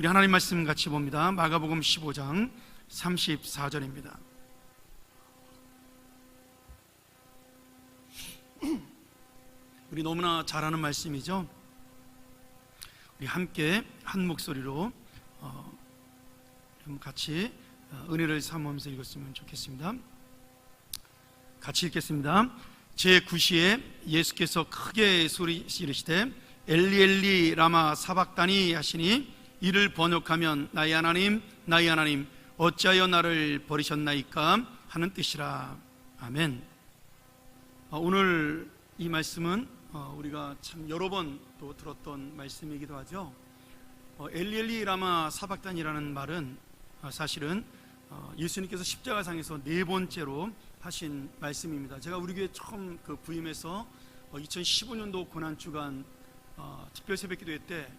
우리 하나님 말씀 같이 봅니다. 마가복음 15장 34절입니다. 우리 너무나 잘 아는 말씀이죠. 우리 함께 한 목소리로 같이 은혜를 삼으면서 읽었으면 좋겠습니다. 같이 읽겠습니다. 제9시에 예수께서 크게 소리 지르시되 엘리 엘리 라마 사박다니 하시니 이를 번역하면 나의 하나님 나의 하나님 어찌하여 나를 버리셨나이까 하는 뜻이라. 아멘. 오늘 이 말씀은 우리가 참 여러 번 또 들었던 말씀이기도 하죠. 엘리 엘리 라마 사박단이라는 말은 사실은 예수님께서 십자가상에서 네 번째로 하신 말씀입니다. 제가 우리 교회 처음 부임해서 2015년도 고난주간 특별 새벽기도회 때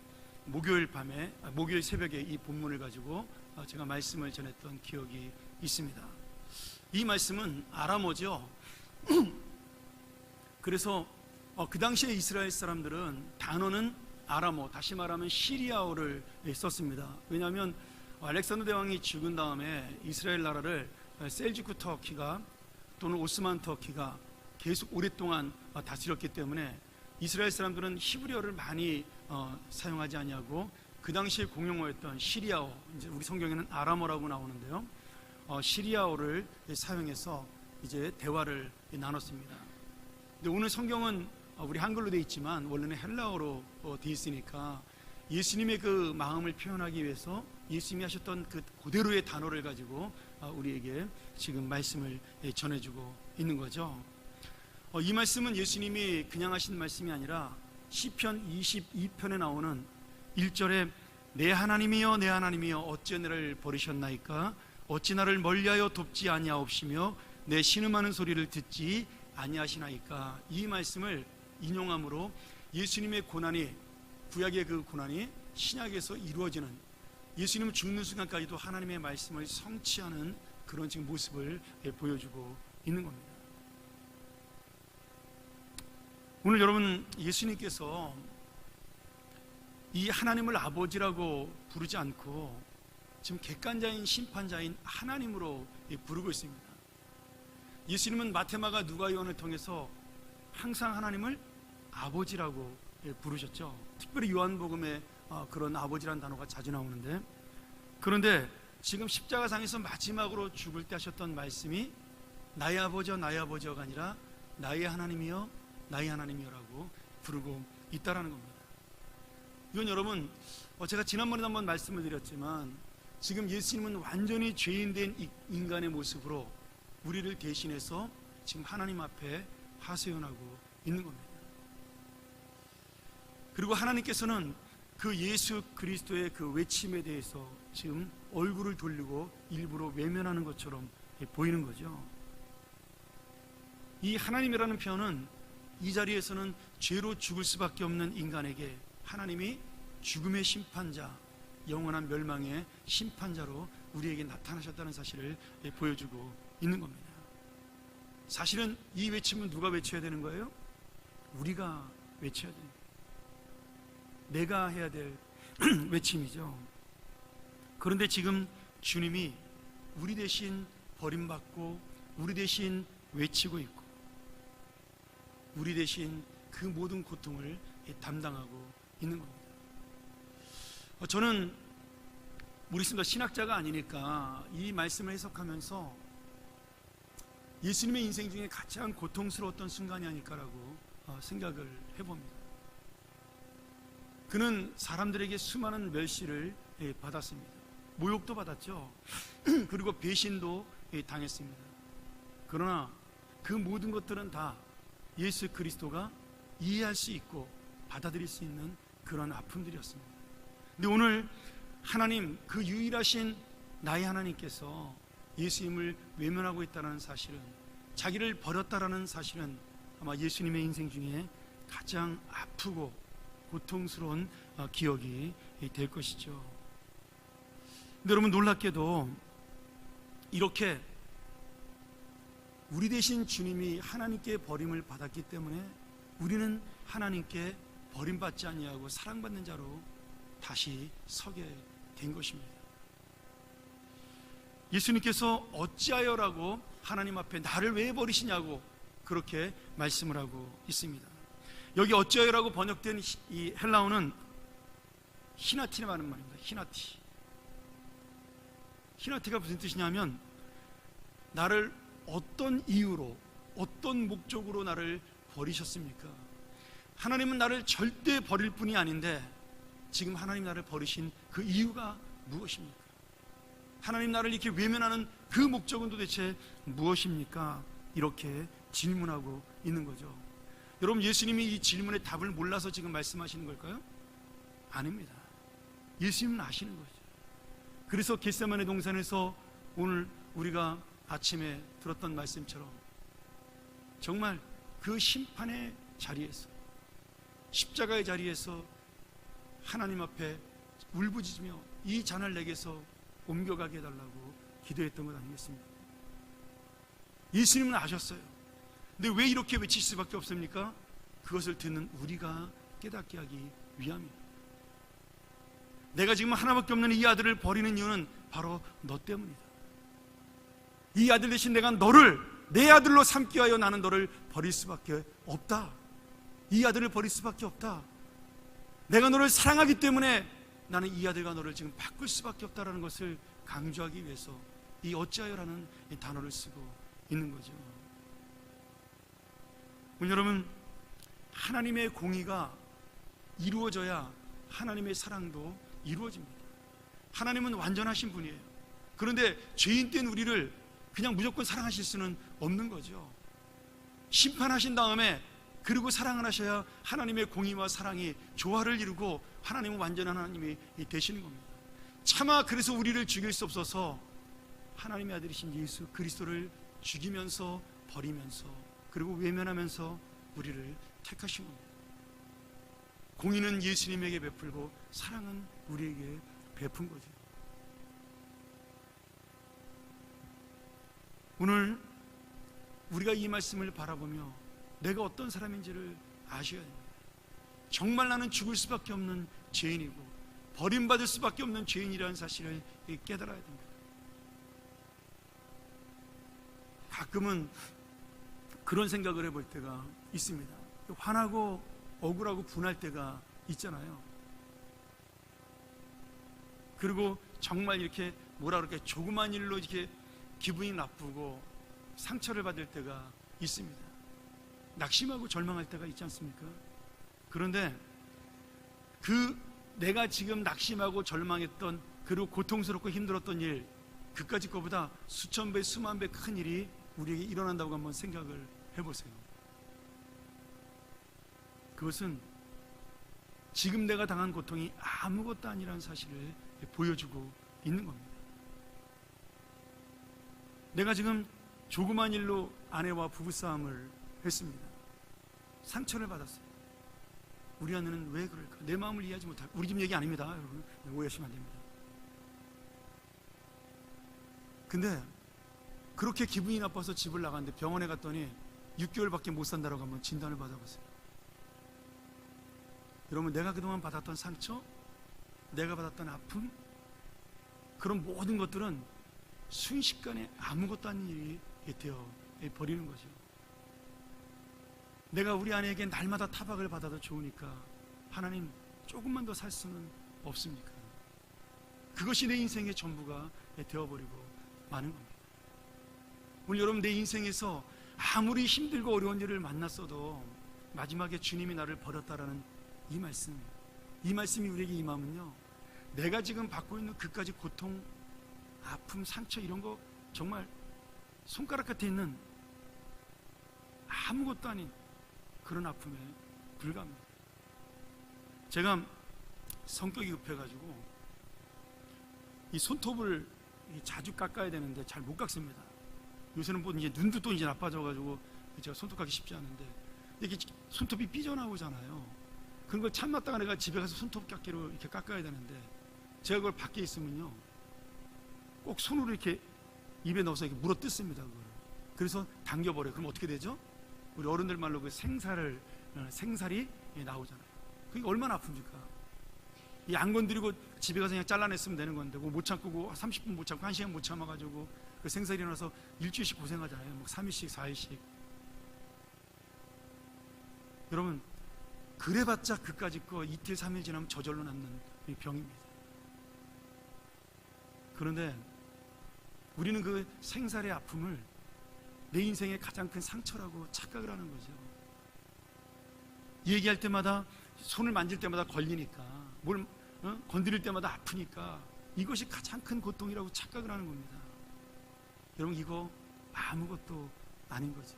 목요일 새벽에 이 본문을 가지고 제가 말씀을 전했던 기억이 있습니다. 이 말씀은 아람어죠. 그래서 그 당시에 이스라엘 사람들은 단어는 아람어, 다시 말하면 시리아어를 썼습니다. 왜냐하면 알렉산더 대왕이 죽은 다음에 이스라엘 나라를 셀주크 터키가 또는 오스만 터키가 계속 오랫동안 다스렸기 때문에 이스라엘 사람들은 히브리어를 많이 사용하지 아니하고 그 당시에 공용어였던 시리아어, 이제 우리 성경에는 아람어라고 나오는데요, 시리아어를 사용해서 이제 대화를 나눴습니다. 근데 오늘 성경은 우리 한글로 되어 있지만 원래는 헬라어로 되어 있으니까 예수님의 그 마음을 표현하기 위해서 예수님이 하셨던 그 그대로의 단어를 가지고 우리에게 지금 말씀을 전해주고 있는 거죠. 이 말씀은 예수님이 그냥 하신 말씀이 아니라 시편 22편에 나오는 1절에 내 하나님이여 내 하나님이여 어찌 나를 버리셨나이까 어찌 나를 멀리하여 돕지 아니하옵시며 내 신음하는 소리를 듣지 아니하시나이까. 이 말씀을 인용함으로 예수님의 고난이, 구약의 그 고난이 신약에서 이루어지는, 예수님은 죽는 순간까지도 하나님의 말씀을 성취하는 그런 지금 모습을 보여주고 있는 겁니다. 오늘 여러분, 예수님께서 이 하나님을 아버지라고 부르지 않고 지금 객관자인 심판자인 하나님으로 부르고 있습니다. 예수님은 마테마가 누가 요한을 통해서 항상 하나님을 아버지라고 부르셨죠. 특별히 요한복음에 그런 아버지라는 단어가 자주 나오는데, 그런데 지금 십자가상에서 마지막으로 죽을 때 하셨던 말씀이 나의 아버지여 나의 아버지여가 아니라 나의 하나님이여 나의 하나님이여라고 부르고 있다라는 겁니다. 이건 여러분, 제가 지난번에도 한번 말씀을 드렸지만 지금 예수님은 완전히 죄인된 인간의 모습으로 우리를 대신해서 지금 하나님 앞에 하소연하고 있는 겁니다. 그리고 하나님께서는 그 예수 그리스도의 그 외침에 대해서 지금 얼굴을 돌리고 일부러 외면하는 것처럼 보이는 거죠. 이 하나님이라는 표현은 이 자리에서는 죄로 죽을 수밖에 없는 인간에게 하나님이 죽음의 심판자, 영원한 멸망의 심판자로 우리에게 나타나셨다는 사실을 보여주고 있는 겁니다. 사실은 이 외침은 누가 외쳐야 되는 거예요? 우리가 외쳐야 됩니다. 내가 해야 될 외침이죠. 그런데 지금 주님이 우리 대신 버림받고 우리 대신 외치고 있고 우리 대신 그 모든 고통을 담당하고 있는 겁니다. 저는 우리 신학자가 아니니까 이 말씀을 해석하면서 예수님의 인생 중에 가장 고통스러웠던 순간이 아닐까라고 생각을 해봅니다. 그는 사람들에게 수많은 멸시를 받았습니다. 모욕도 받았죠. 그리고 배신도 당했습니다. 그러나 그 모든 것들은 다 예수 그리스도가 이해할 수 있고 받아들일 수 있는 그런 아픔들이었습니다. 근데 오늘 하나님, 그 유일하신 나의 하나님께서 예수님을 외면하고 있다는 사실은, 자기를 버렸다라는 사실은 아마 예수님의 인생 중에 가장 아프고 고통스러운 기억이 될 것이죠. 근데 여러분, 놀랍게도 이렇게 우리 대신 주님이 하나님께 버림을 받았기 때문에 우리는 하나님께 버림받지 아니하고 사랑받는 자로 다시 서게 된 것입니다. 예수님께서 어찌하여라고 하나님 앞에 나를 왜 버리시냐고 그렇게 말씀을 하고 있습니다. 여기 어찌하여라고 번역된 이 헬라어는 히나티라는 말입니다. 히나티가 무슨 뜻이냐면 나를 어떤 이유로 어떤 목적으로 나를 버리셨습니까? 하나님은 나를 절대 버릴 뿐이 아닌데 지금 하나님 나를 버리신 그 이유가 무엇입니까? 하나님 나를 이렇게 외면하는 그 목적은 도대체 무엇입니까? 이렇게 질문하고 있는 거죠. 여러분, 예수님이 이 질문의 답을 몰라서 지금 말씀하시는 걸까요? 아닙니다. 예수님은 아시는 거죠. 그래서 겟세마네 동산에서 오늘 우리가 아침에 들었던 말씀처럼 정말 그 심판의 자리에서, 십자가의 자리에서 하나님 앞에 울부짖으며 이 잔을 내게서 옮겨가게 해달라고 기도했던 것 아니겠습니까? 예수님은 아셨어요. 근데 왜 이렇게 외칠 수밖에 없습니까? 그것을 듣는 우리가 깨닫게 하기 위함입니다. 내가 지금 하나밖에 없는 이 아들을 버리는 이유는 바로 너 때문이다. 이 아들 대신 내가 너를 내 아들로 삼기 위하여 나는 너를 버릴 수밖에 없다. 이 아들을 버릴 수밖에 없다. 내가 너를 사랑하기 때문에 나는 이 아들과 너를 지금 바꿀 수밖에 없다라는 것을 강조하기 위해서 이 어찌하여라는 이 단어를 쓰고 있는 거죠. 여러분, 하나님의 공의가 이루어져야 하나님의 사랑도 이루어집니다. 하나님은 완전하신 분이에요. 그런데 죄인 된 우리를 그냥 무조건 사랑하실 수는 없는 거죠. 심판하신 다음에 그리고 사랑을 하셔야 하나님의 공의와 사랑이 조화를 이루고 하나님은 완전한 하나님이 되시는 겁니다. 차마 그래서 우리를 죽일 수 없어서 하나님의 아들이신 예수 그리스도를 죽이면서 버리면서 그리고 외면하면서 우리를 택하신 겁니다. 공의는 예수님에게 베풀고 사랑은 우리에게 베푼 거죠. 오늘 우리가 이 말씀을 바라보며 내가 어떤 사람인지를 아셔야 됩니다. 정말 나는 죽을 수밖에 없는 죄인이고 버림받을 수밖에 없는 죄인이라는 사실을 깨달아야 됩니다. 가끔은 그런 생각을 해볼 때가 있습니다. 화나고 억울하고 분할 때가 있잖아요. 그리고 정말 이렇게 뭐라 그럴까 조그만 일로 이렇게 기분이 나쁘고 상처를 받을 때가 있습니다. 낙심하고 절망할 때가 있지 않습니까? 그런데 그 내가 지금 낙심하고 절망했던 그리고 고통스럽고 힘들었던 일, 그까짓 것보다 수천 배 수만 배 큰 일이 우리에게 일어난다고 한번 생각을 해보세요. 그것은 지금 내가 당한 고통이 아무것도 아니라는 사실을 보여주고 있는 겁니다. 내가 지금 조그만 일로 아내와 부부싸움을 했습니다. 상처를 받았어요. 우리 아내는 왜 그럴까? 내 마음을 이해하지 못할. 우리 집 얘기 아닙니다, 여러분. 오해하시면 안 됩니다. 근데 그렇게 기분이 나빠서 집을 나갔는데 병원에 갔더니 6개월밖에 못 산다고 한번 진단을 받아봤어요. 여러분, 내가 그동안 받았던 상처, 내가 받았던 아픔, 그런 모든 것들은 순식간에 아무것도 아닌 일이 되어 버리는 거죠. 내가 우리 아내에게 날마다 타박을 받아도 좋으니까 하나님 조금만 더 살 수는 없습니까? 그것이 내 인생의 전부가 되어버리고 마는 겁니다. 오늘 여러분, 내 인생에서 아무리 힘들고 어려운 일을 만났어도 마지막에 주님이 나를 버렸다라는 이 말씀이 우리에게 임하면요, 내가 지금 받고 있는 그까지 고통, 아픔, 상처 이런 거 정말 손가락 끝에 있는 아무것도 아닌 그런 아픔에 불과합니다. 제가 성격이 급해가지고 이 손톱을 자주 깎아야 되는데 잘 못 깎습니다. 요새는 뭐 이제 눈도 또 이제 나빠져가지고 제가 손톱 깎기 쉽지 않은데 이렇게 손톱이 삐져나오잖아요. 그런 걸 참았다가 내가 집에 가서 손톱 깎기로 이렇게 깎아야 되는데 제가 그걸 밖에 있으면요 꼭 손으로 이렇게 입에 넣어서 이렇게 물어 뜯습니다. 그걸. 그래서 당겨버려요. 그럼 어떻게 되죠? 우리 어른들 말로 그 생살이 나오잖아요. 그게 얼마나 아픕니까? 이 안 건드리고 집에 가서 그냥 잘라냈으면 되는 건데 못 참고 30분 못 참고 1시간 못 참아가지고 그 생사 일어나서 일주일씩 고생하잖아요. 뭐 3일씩 4일씩. 여러분 그래봤자 그까짓 거 이틀 3일 지나면 저절로 낫는 병입니다. 그런데 우리는 그 생살의 아픔을 내 인생의 가장 큰 상처라고 착각을 하는 거죠. 얘기할 때마다 손을 만질 때마다 걸리니까 뭘 건드릴 때마다 아프니까 이것이 가장 큰 고통이라고 착각을 하는 겁니다. 여러분 이거 아무것도 아닌 거죠.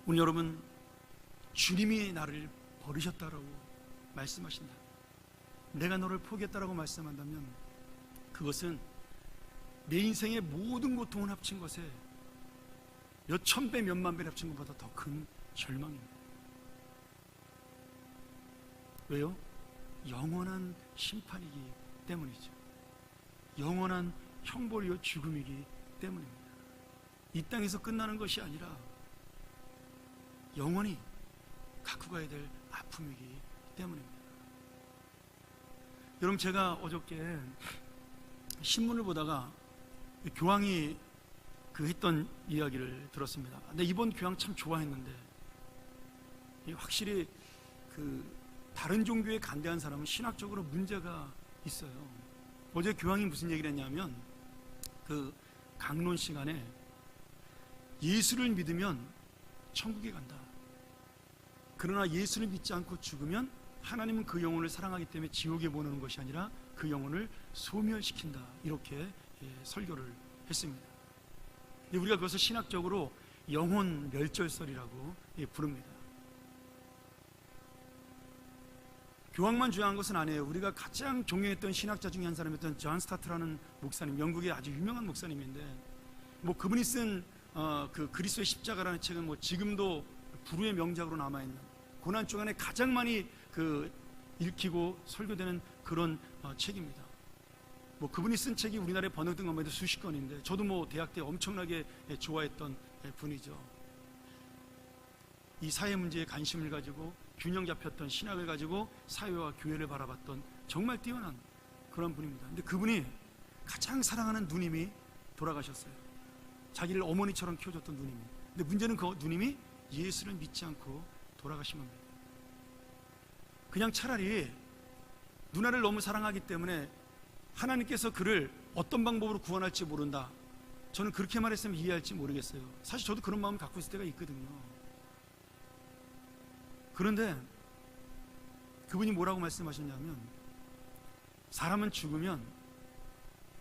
오늘 여러분 주님이 나를 버리셨다라고 말씀하신다. 내가 너를 포기했다라고 말씀한다면 그것은 내 인생의 모든 고통을 합친 것에 몇 천 배, 몇만 배를 합친 것보다 더 큰 절망입니다. 왜요? 영원한 심판이기 때문이죠. 영원한 형벌이요 죽음이기 때문입니다. 이 땅에서 끝나는 것이 아니라 영원히 갖고 가야 될 아픔이기 때문입니다. 여러분 제가 어저께 신문을 보다가 교황이 했던 이야기를 들었습니다. 근데 이번 교황 참 좋아했는데 확실히 다른 종교에 간대한 사람은 신학적으로 문제가 있어요. 어제 교황이 무슨 얘기를 했냐면 강론 시간에 예수를 믿으면 천국에 간다. 그러나 예수를 믿지 않고 죽으면 하나님은 그 영혼을 사랑하기 때문에 지옥에 보내는 것이 아니라 그 영혼을 소멸시킨다. 이렇게 설교를 했습니다. 우리가 그것을 신학적으로 영혼 멸절설이라고 부릅니다. 교황만 주장한 것은 아니에요. 우리가 가장 존경했던 신학자 중에 한 사람이었던 존 스타트라는 목사님, 영국의 아주 유명한 목사님인데 그분이 쓴 그리스도의 십자가라는 책은 지금도 불후의 명작으로 남아있는 고난 주간에 가장 많이 읽히고 설교되는 그런 책입니다. 그분이 쓴 책이 우리나라에 번역된 것만 해도 수십 건인데 저도 대학 때 엄청나게 좋아했던 분이죠. 이 사회 문제에 관심을 가지고 균형 잡혔던 신학을 가지고 사회와 교회를 바라봤던 정말 뛰어난 그런 분입니다. 근데 그분이 가장 사랑하는 누님이 돌아가셨어요. 자기를 어머니처럼 키워줬던 누님이. 근데 문제는 그 누님이 예수를 믿지 않고 돌아가신 겁니다. 그냥 차라리 누나를 너무 사랑하기 때문에 하나님께서 그를 어떤 방법으로 구원할지 모른다. 저는 그렇게 말했으면 이해할지 모르겠어요. 사실 저도 그런 마음을 갖고 있을 때가 있거든요. 그런데 그분이 뭐라고 말씀하셨냐면 사람은 죽으면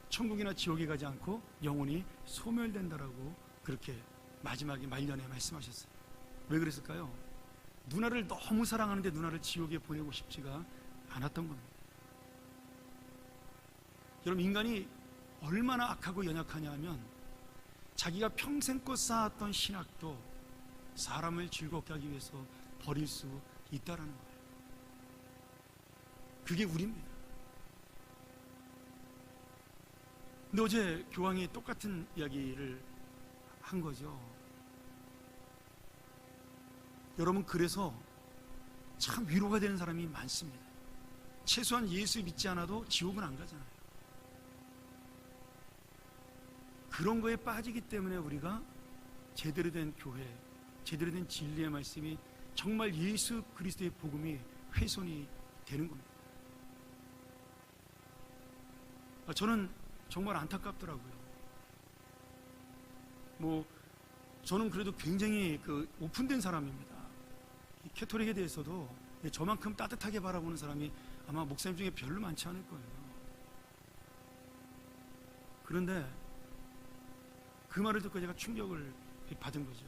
천국이나 지옥에 가지 않고 영혼이 소멸된다라고 그렇게 마지막에 말년에 말씀하셨어요. 왜 그랬을까요? 누나를 너무 사랑하는데 누나를 지옥에 보내고 싶지가 않았던 겁니다. 여러분 인간이 얼마나 악하고 연약하냐 하면 자기가 평생껏 쌓았던 신학도 사람을 즐겁게 하기 위해서 버릴 수 있다라는 거예요. 그게 우리입니다. 근데 어제 교황이 똑같은 이야기를 한 거죠. 여러분 그래서 참 위로가 되는 사람이 많습니다. 최소한 예수 믿지 않아도 지옥은 안 가잖아요. 그런 거에 빠지기 때문에 우리가 제대로 된 교회, 제대로 된 진리의 말씀이 정말 예수 그리스도의 복음이 훼손이 되는 겁니다. 저는 정말 안타깝더라고요. 저는 그래도 굉장히 오픈된 사람입니다. 이 캐토릭에 대해서도 저만큼 따뜻하게 바라보는 사람이 아마 목사님 중에 별로 많지 않을 거예요. 그런데 그 말을 듣고 제가 충격을 받은 거죠.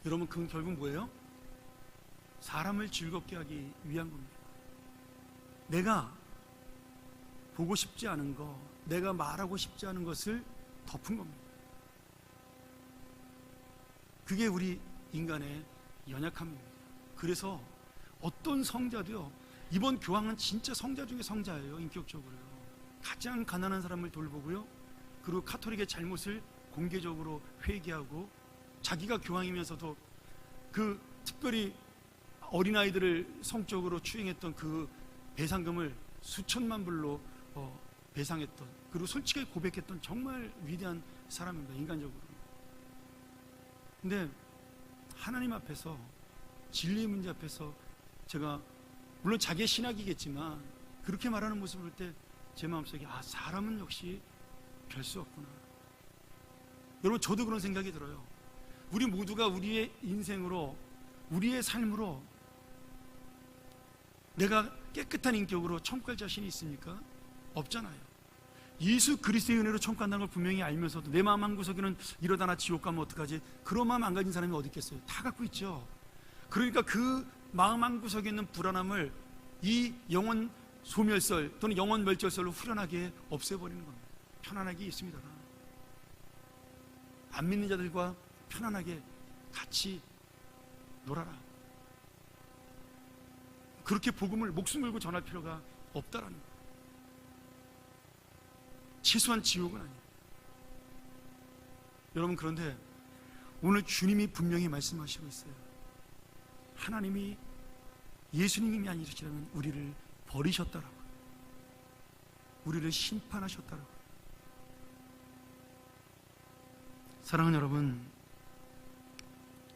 여러분 그건 결국 뭐예요? 사람을 즐겁게 하기 위한 겁니다. 내가 보고 싶지 않은 거, 내가 말하고 싶지 않은 것을 덮은 겁니다. 그게 우리 인간의 연약함입니다. 그래서 어떤 성자도요, 이번 교황은 진짜 성자 중에 성자예요. 인격적으로요. 가장 가난한 사람을 돌보고요, 그리고 카톨릭의 잘못을 공개적으로 회개하고 자기가 교황이면서도 그 특별히 어린아이들을 성적으로 추행했던 그 배상금을 수천만 불로 배상했던, 그리고 솔직하게 고백했던 정말 위대한 사람입니다, 인간적으로. 근데 하나님 앞에서, 진리의 문제 앞에서 제가 물론 자기의 신학이겠지만 그렇게 말하는 모습을 볼 때 제 마음속에 사람은 역시 별 수 없구나. 여러분, 저도 그런 생각이 들어요. 우리 모두가 우리의 인생으로, 우리의 삶으로 내가 깨끗한 인격으로 천국 갈 자신이 있습니까? 없잖아요. 예수 그리스도의 은혜로 천국 간다는 걸 분명히 알면서도 내 마음 한구석에는 이러다 나 지옥 가면 어떡하지? 그런 마음 안 가진 사람이 어디 있겠어요? 다 갖고 있죠. 그러니까 그 마음 한구석에 있는 불안함을 이 영혼 소멸설 또는 영혼 멸절설로 후련하게 없애버리는 겁니다. 편안하게 있습니다. 안 믿는 자들과 편안하게 같이 놀아라. 그렇게 복음을 목숨 걸고 전할 필요가 없다라는 거예요. 최소한 지옥은 아니에요. 여러분, 그런데 오늘 주님이 분명히 말씀하시고 있어요. 하나님이, 예수님이 아니시라면 우리를 버리셨다라고, 우리를 심판하셨다라고. 사랑하는 여러분,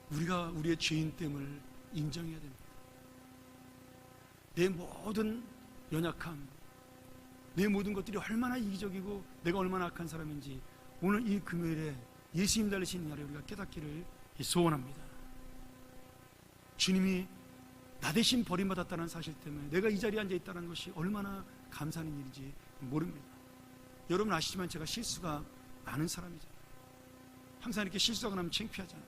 우리가 우리의 죄인됨을 인정해야 됩니다. 내 모든 연약함, 내 모든 것들이 얼마나 이기적이고 내가 얼마나 악한 사람인지 오늘 이 금요일에 예수님 달리신 날에 우리가 깨닫기를 소원합니다. 주님이 나 대신 버림받았다는 사실 때문에 내가 이 자리에 앉아있다는 것이 얼마나 감사하는 일인지 모릅니다. 여러분 아시지만 제가 실수가 많은 사람이잖아요. 항상 이렇게 실수하고 나면 창피하잖아요.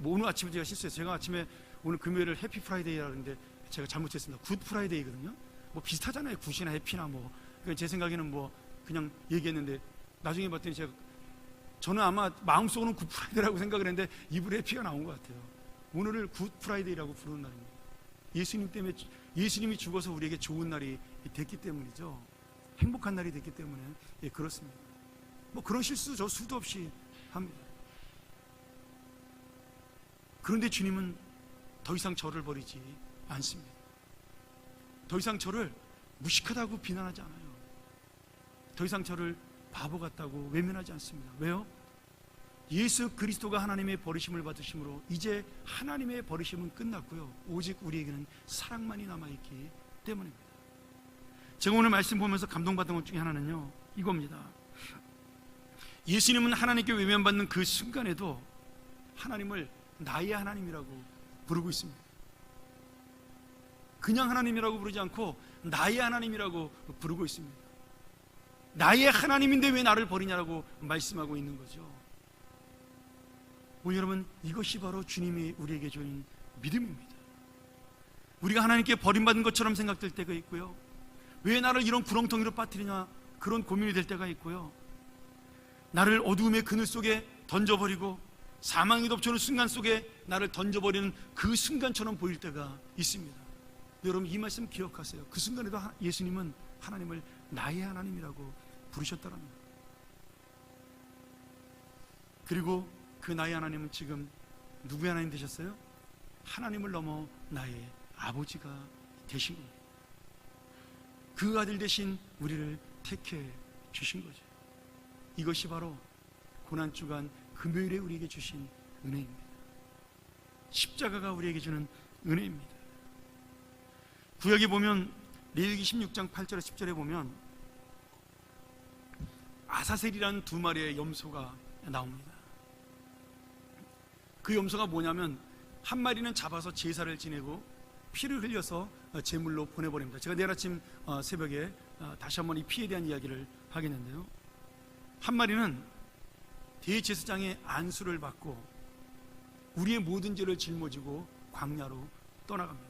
오늘 아침에 제가 실수했어요. 제가 아침에 오늘 금요일을 해피 프라이데이라고 하는데 제가 잘못했습니다. 굿 프라이데이거든요. 비슷하잖아요. 굿이나 해피나 제 생각에는 그냥 얘기했는데 나중에 봤더니 저는 아마 마음속으로는 굿 프라이데이라고 생각을 했는데 입으로 해피가 나온 것 같아요. 오늘을 굿 프라이데이라고 부르는 날입니다. 예수님 때문에, 예수님이 죽어서 우리에게 좋은 날이 됐기 때문이죠. 행복한 날이 됐기 때문에 그렇습니다. 그런 실수 저 수도 없이 합니다. 그런데 주님은 더 이상 저를 버리지 않습니다. 더 이상 저를 무식하다고 비난하지 않아요. 더 이상 저를 바보 같다고 외면하지 않습니다. 왜요? 예수 그리스도가 하나님의 버리심을 받으심으로 이제 하나님의 버리심은 끝났고요, 오직 우리에게는 사랑만이 남아있기 때문입니다. 제가 오늘 말씀 보면서 감동받은 것 중에 하나는요, 이겁니다. 예수님은 하나님께 외면받는 그 순간에도 하나님을 나의 하나님이라고 부르고 있습니다. 그냥 하나님이라고 부르지 않고 나의 하나님이라고 부르고 있습니다. 나의 하나님인데 왜 나를 버리냐라고 말씀하고 있는 거죠. 오늘 여러분, 이것이 바로 주님이 우리에게 주는 믿음입니다. 우리가 하나님께 버림받은 것처럼 생각될 때가 있고요, 왜 나를 이런 구렁텅이로 빠뜨리냐 그런 고민이 될 때가 있고요, 나를 어두움의 그늘 속에 던져버리고 사망이 덮쳐오는 순간 속에 나를 던져버리는 그 순간처럼 보일 때가 있습니다. 여러분, 이 말씀 기억하세요. 그 순간에도 예수님은 하나님을 나의 하나님이라고 부르셨다는 거예요. 그리고 그 나의 하나님은 지금 누구의 하나님 되셨어요? 하나님을 넘어 나의 아버지가 되신 겁니다. 그 아들 대신 우리를 택해 주신 거죠. 이것이 바로 고난주간 금요일에 우리에게 주신 은혜입니다. 십자가가 우리에게 주는 은혜입니다. 구약에 보면 레위기 16장 8절에 10절에 보면 아사셀이라는 두 마리의 염소가 나옵니다. 그 염소가 뭐냐면 한 마리는 잡아서 제사를 지내고 피를 흘려서 제물로 보내버립니다. 제가 내일 아침 새벽에 다시 한번 이 피에 대한 이야기를 하겠는데요, 한 마리는 대제사장의 안수를 받고 우리의 모든 죄를 짊어지고 광야로 떠나갑니다.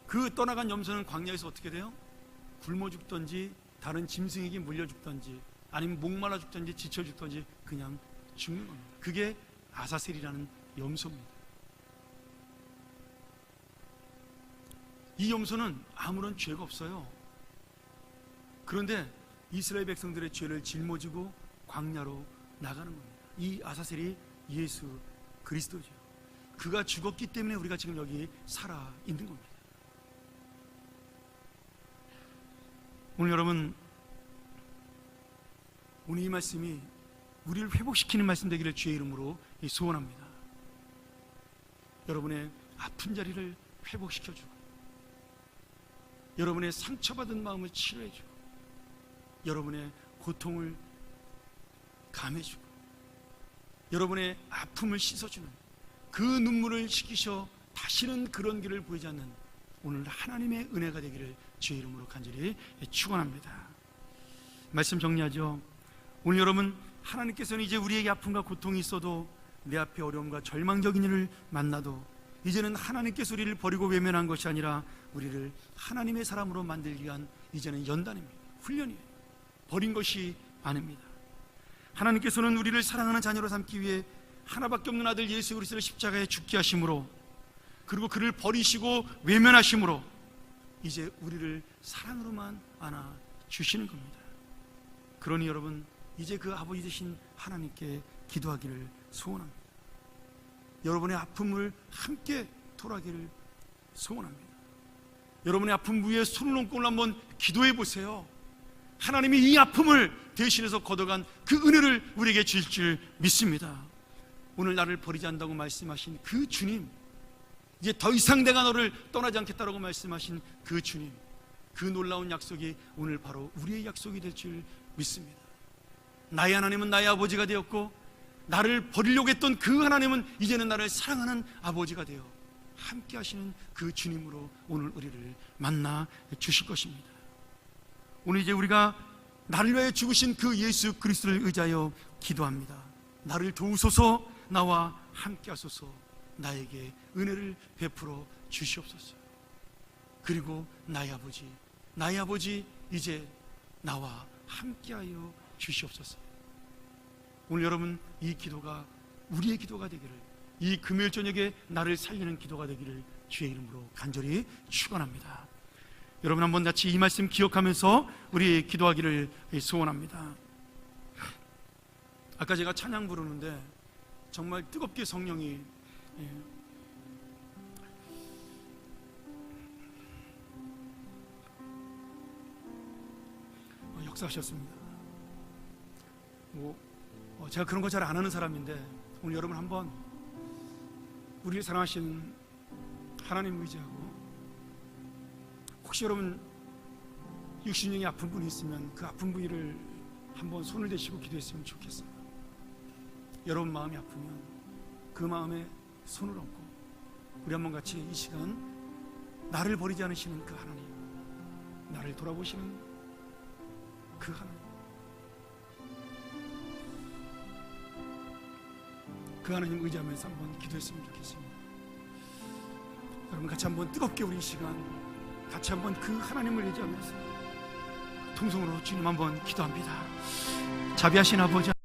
그 떠나간 염소는 광야에서 어떻게 돼요? 굶어 죽든지 다른 짐승에게 물려 죽든지 아니면 목말라 죽든지 지쳐 죽든지 그냥 죽는 겁니다. 그게 아사셀이라는 염소입니다. 이 염소는 아무런 죄가 없어요. 그런데 이스라엘 백성들의 죄를 짊어지고 광야로 나가는 겁니다. 이 아사셀이 예수 그리스도죠. 그가 죽었기 때문에 우리가 지금 여기 살아 있는 겁니다. 오늘 여러분, 오늘 이 말씀이 우리를 회복시키는 말씀 되기를 주의 이름으로 소원합니다. 여러분의 아픈 자리를 회복시켜주고, 여러분의 상처받은 마음을 치료해주고, 여러분의 고통을 감해주고, 여러분의 아픔을 씻어주는 그 눈물을 씻기셔 다시는 그런 길을 보이지 않는 오늘 하나님의 은혜가 되기를 주의 이름으로 간절히 축원합니다. 말씀 정리하죠. 오늘 여러분, 하나님께서는 이제 우리에게 아픔과 고통이 있어도, 내 앞에 어려움과 절망적인 일을 만나도 이제는 하나님께서 우리를 버리고 외면한 것이 아니라 우리를 하나님의 사람으로 만들기 위한 이제는 연단입니다. 훈련이에요. 버린 것이 아닙니다. 하나님께서는 우리를 사랑하는 자녀로 삼기 위해 하나밖에 없는 아들 예수 그리스도를 십자가에 죽게 하심으로, 그리고 그를 버리시고 외면하심으로 이제 우리를 사랑으로만 안아 주시는 겁니다. 그러니 여러분, 이제 그 아버지 되신 하나님께 기도하기를 소원합니다. 여러분의 아픔을 함께 토라기를 소원합니다. 여러분의 아픔 위에 손을 얹고 오늘 한번 기도해 보세요. 하나님이 이 아픔을 대신해서 걷어간 그 은혜를 우리에게 주실 줄 믿습니다. 오늘 나를 버리지 않는다고 말씀하신 그 주님, 이제 더 이상 내가 너를 떠나지 않겠다라고 말씀하신 그 주님, 그 놀라운 약속이 오늘 바로 우리의 약속이 될 줄 믿습니다. 나의 하나님은 나의 아버지가 되었고, 나를 버리려고 했던 그 하나님은 이제는 나를 사랑하는 아버지가 되어 함께 하시는 그 주님으로 오늘 우리를 만나 주실 것입니다. 오늘 이제 우리가 나를 위하여 죽으신 그 예수 그리스도를 의지하여 기도합니다. 나를 도우소서, 나와 함께 하소서, 나에게 은혜를 베풀어 주시옵소서. 그리고 나의 아버지 이제 나와 함께하여 주시옵소서. 오늘 여러분, 이 기도가 우리의 기도가 되기를, 이 금요일 저녁에 나를 살리는 기도가 되기를 주의 이름으로 간절히 축원합니다. 여러분, 한번 같이 이 말씀 기억하면서 우리 기도하기를 소원합니다. 아까 제가 찬양 부르는데 정말 뜨겁게 성령이 역사하셨습니다. 제가 그런 거 잘 안 하는 사람인데 오늘 여러분 한번 우리를 사랑하시는 하나님 의지하고, 혹시 여러분 60년이 아픈 분이 있으면 그 아픈 분을 한번 손을 대시고 기도했으면 좋겠어요. 여러분 마음이 아프면 그 마음에 손을 얹고 우리 한번 같이 이 시간 나를 버리지 않으시는 그 하나님, 나를 돌아보시는 그 하나님, 그 하나님 의지하면서 한번 기도했으면 좋겠습니다. 여러분 같이 한번 뜨겁게 우리 이 시간 같이 한번 그 하나님을 의지하면서 통성으로 주님 한번 기도합니다. 자비하신 아버지,